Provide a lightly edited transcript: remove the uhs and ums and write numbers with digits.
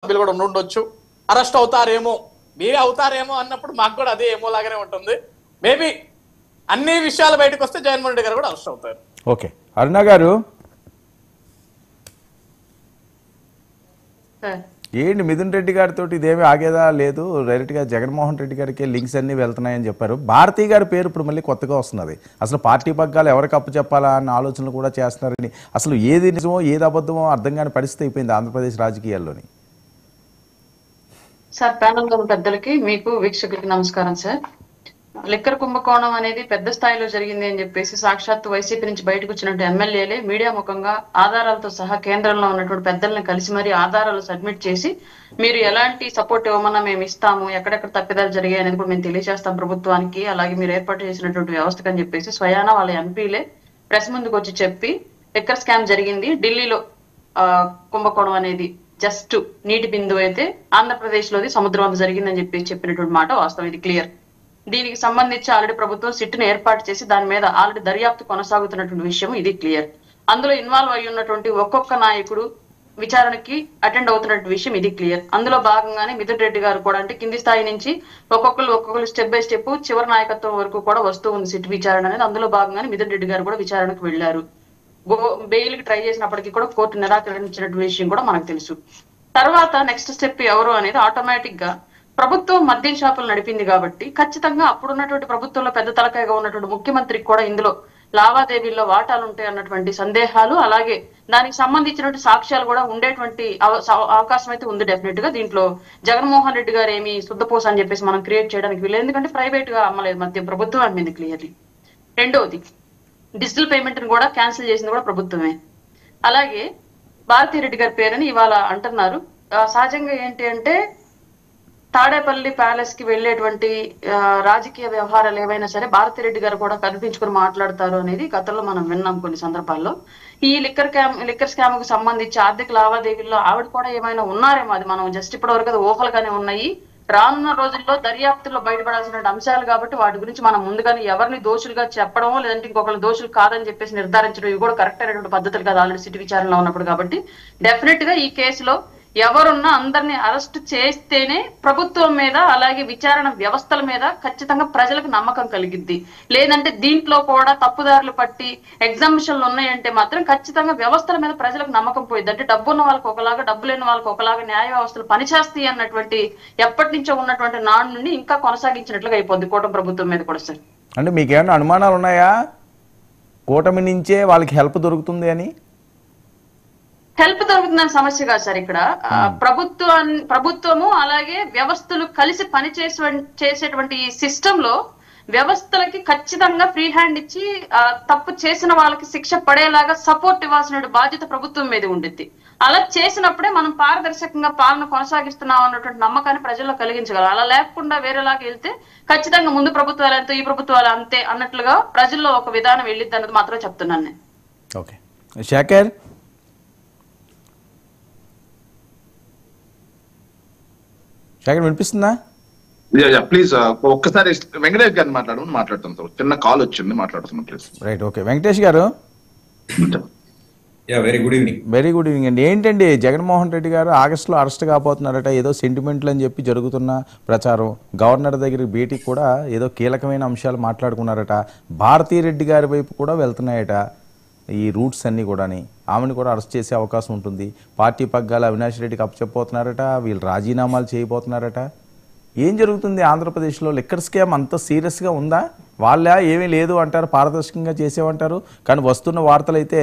సభ్యులు కూడా ఉండొచ్చు, అరెస్ట్ అవుతారేమో, మీరే అవుతారేమో అన్నప్పుడు మాకు కూడా అదే ఏమో లాగానే ఉంటుంది. మేబీ అన్ని విషయాలు బయటకు వస్తే జగన్మోహన్ రెడ్డి గారు కూడా అరెస్ట్ అవుతారు. ఓకే, అరుణ గారు ఏంటి మిథున్ రెడ్డి గారితో ఇదేమీ ఆగేదా లేదు, డైరెక్ట్గా జగన్మోహన్ రెడ్డి గారికి లింక్స్ అన్నీ వెళ్తున్నాయని చెప్పారు. భారతీ గారి పేరు ఇప్పుడు మళ్ళీ కొత్తగా వస్తున్నది. అసలు పార్టీ పగ్గాలు ఎవరికి అప్పు చెప్పాలా అన్న ఆలోచనలు కూడా చేస్తున్నారని, అసలు ఏది నిజమో ఏది అబద్ధమో అర్థం కాని పరిస్థితి అయిపోయింది ఆంధ్రప్రదేశ్ రాజకీయాల్లోని. సార్, ప్యానల్ పెద్దలకి మీకు వీక్షకులకి నమస్కారం సార్. లిక్కర్ కుంభకోణం అనేది పెద్ద స్థాయిలో జరిగింది అని చెప్పేసి సాక్షాత్తు వైసీపీ నుంచి బయటకు వచ్చినట్టు ఎమ్మెల్యేలే మీడియా ముఖంగా ఆధారాలతో సహా కేంద్రంలో ఉన్నటువంటి పెద్దలను కలిసి మరీ ఆధారాలు సబ్మిట్ చేసి మీరు ఎలాంటి సపోర్ట్ ఇవ్వమన్నా మేము ఇస్తాము, ఎక్కడెక్కడ తప్పిదాలు జరిగాయి అనేది కూడా మేము తెలియజేస్తాం ప్రభుత్వానికి, అలాగే మీరు ఏర్పాటు చేసినటువంటి వ్యవస్థకు అని చెప్పేసి స్వయాన వాళ్ళ ఎంపీలే ప్రెస్ ముందుకు వచ్చి చెప్పి లిక్కర్ స్కామ్ జరిగింది, ఢిల్లీలో కుంభకోణం అనేది జస్ట్ నీటి బిందువు అయితే ఆంధ్రప్రదేశ్ లోది సముద్రం అంత జరిగిందని చెప్పినటువంటి మాట వాస్తవం. ఇది క్లియర్. దీనికి సంబంధించి ఆల్రెడీ ప్రభుత్వం సిట్ను ఏర్పాటు చేసి దాని మీద ఆల్రెడీ దర్యాప్తు కొనసాగుతున్నటువంటి విషయం ఇది క్లియర్. అందులో ఇన్వాల్వ్ అయి ఉన్నటువంటి ఒక్కొక్క నాయకుడు విచారణకి అటెండ్ అవుతున్నటువంటి విషయం ఇది క్లియర్. అందులో భాగంగానే మిథున్ రెడ్డి గారు కూడా అంటే కింది స్థాయి నుంచి ఒక్కొక్కరు స్టెప్ బై స్టెప్ చివరి నాయకత్వం వరకు కూడా వస్తూ ఉంది సిట్ విచారణ అనేది. అందులో భాగంగానే మిథున్ రెడ్డి గారు కూడా విచారణకు వెళ్లారు. బెయిల్ కి ట్రై చేసినప్పటికీ కూడా కోర్టు నిరాకరించినటువంటి విషయం కూడా మనకు తెలుసు. తర్వాత నెక్స్ట్ స్టెప్ ఎవరు అనేది ఆటోమేటిక్ గా ప్రభుత్వం మద్యం షాపులు నడిపింది కాబట్టి ఖచ్చితంగా అప్పుడున్నటువంటి ప్రభుత్వంలో పెద్ద తలకాయగా ఉన్నటువంటి ముఖ్యమంత్రికి కూడా ఇందులో లావాదేవీల్లో వాటాలు ఉంటాయి అన్నటువంటి సందేహాలు, అలాగే దానికి సంబంధించినటువంటి సాక్ష్యాలు కూడా ఉండేటువంటి అవకాశం అయితే ఉంది డెఫినెట్ గా. దీంట్లో జగన్మోహన్ రెడ్డి గారు ఏమి శుద్ధపూస అని చెప్పేసి మనం క్రియేట్ చేయడానికి వీలేదు, ఎందుకంటే ప్రైవేట్ గా అమ్మలేదు మద్యం, ప్రభుత్వం అమ్మింది క్లియర్లీ. రెండోది డిజిటల్ పేమెంట్ ని కూడా క్యాన్సిల్ చేసింది కూడా ప్రభుత్వమే. అలాగే భారతీ రెడ్డి గారి పేరుని ఇవాళ అంటున్నారు. సహజంగా ఏంటి అంటే తాడేపల్లి ప్యాలెస్ కి వెళ్లేటువంటి రాజకీయ వ్యవహారాలు ఏవైనా సరే భారతీ రెడ్డి గారు కూడా కనిపించుకుని మాట్లాడతారు అనేది గతంలో మనం విన్నాం కొన్ని సందర్భాల్లో. ఈ లిక్కర్ స్కామ్ కు సంబంధించి ఆర్థిక లావాదేవీల్లో ఆవిడ కూడా ఏమైనా ఉన్నారేమో, అది మనం జస్ట్ ఇప్పటి వరకు అది ఊహలుగానే ఉన్నాయి. రానున్న రోజుల్లో దర్యాప్తులో బయటపడాల్సిన అంశాలు కాబట్టి వాటి గురించి మనం ముందుగానే ఎవరిని దోషులుగా చెప్పడమో లేదంటే ఇంకొకరు దోషులు కాదని చెప్పేసి నిర్ధారించడం ఇవి కూడా కరెక్ట్ అయినటువంటి పద్ధతులు కాదు ఆల్రెడీ సిటీ విచారణలో ఉన్నప్పుడు. కాబట్టి డెఫినెట్ గా ఈ కేసులో ఎవరున్నా అందరినీ అరెస్ట్ చేస్తేనే ప్రభుత్వం మీద అలాగే విచారణ వ్యవస్థల మీద ఖచ్చితంగా ప్రజలకు నమ్మకం కలిగిద్ది. లేదంటే దీంట్లో కూడా తప్పుదారులు పట్టి ఎగ్జామిషన్లు ఉన్నాయంటే మాత్రం ఖచ్చితంగా వ్యవస్థల మీద ప్రజలకు నమ్మకం పోయింది. అంటే డబ్బున్న వాళ్ళకి ఒకలాగా, డబ్బు లేని వాళ్ళకి ఒకలాగా న్యాయ వ్యవస్థలు పనిచేస్తాయి అన్నటువంటి ఎప్పటి నుంచో ఉన్నటువంటి నాడు నుండి ఇంకా కొనసాగించినట్లుగా అయిపోద్ది కూటమి ప్రభుత్వం మీద కూడా. సార్, అంటే మీకేమైనా అనుమానాలు ఉన్నాయా కూటమి నుంచే వాళ్ళకి హెల్ప్ దొరుకుతుంది అని? హెల్ప్ దొరుకుతుందని సమస్య కాదు సార్. ఇక్కడ ప్రభుత్వము అలాగే వ్యవస్థలు కలిసి చేసేటువంటి ఈ సిస్టమ్ లో వ్యవస్థలకి ఖచ్చితంగా ఫ్రీ హ్యాండ్ ఇచ్చి తప్పు చేసిన వాళ్ళకి శిక్ష పడేలాగా సపోర్ట్ ఇవ్వాల్సిన బాధ్యత ప్రభుత్వం మీద ఉండిద్ది. అలా చేసినప్పుడే మనం పారదర్శకంగా పాలన కొనసాగిస్తున్నాం అన్నటువంటి నమ్మకాన్ని ప్రజల్లో కలిగించగలం. అలా లేకుండా వేరేలాగా వెళ్తే ఖచ్చితంగా ముందు ప్రభుత్వాలు అంతే ఈ ప్రభుత్వాలు అంతే అన్నట్లుగా ప్రజల్లో ఒక విధానం వెళ్ళిద్ది అన్నది మాత్రం చెప్తున్నాను నేను. ఓకే, శేఖర్ వినిపిస్తుందా? ప్లీజ్ ఒక్కసారి వెంకటేష్ గారిని మాట్లాడుతాం సార్, చిన్న కాల్ వచ్చింది, మాట్లాడుతున్నాం please. Right, okay. Venkatesh garu, very good evening. Very good evening అండి. ఏంటండి జగన్మోహన్ రెడ్డి గారు ఆగస్టులో అరెస్ట్ కాబోతున్నారట, ఏదో సెంటిమెంట్లు అని చెప్పి జరుగుతున్న ప్రచారం, గవర్నర్ దగ్గరికి భేటీకి కూడా ఏదో కీలకమైన అంశాలు మాట్లాడుకున్నారట, భారతీ రెడ్డి గారి వైపు కూడా వెళ్తున్నాయట ఈ రూట్స్ అన్నీ కూడాని, ఆమెను కూడా అరెస్ట్ చేసే అవకాశం ఉంటుంది. పార్టీ పగ్గాలు అవినాష్ రెడ్డికి అప్పచెప్పబోతున్నారట, వీళ్ళు రాజీనామాలు చేయబోతున్నారట. ఏం జరుగుతుంది ఆంధ్రప్రదేశ్లో? లిక్కర్ స్కామ్ అంత సీరియస్గా ఉందా? వాళ్ళ ఏమీ లేదు అంటారు, పారదర్శకంగా చేసేవంటారు, కానీ వస్తున్న వార్తలు అయితే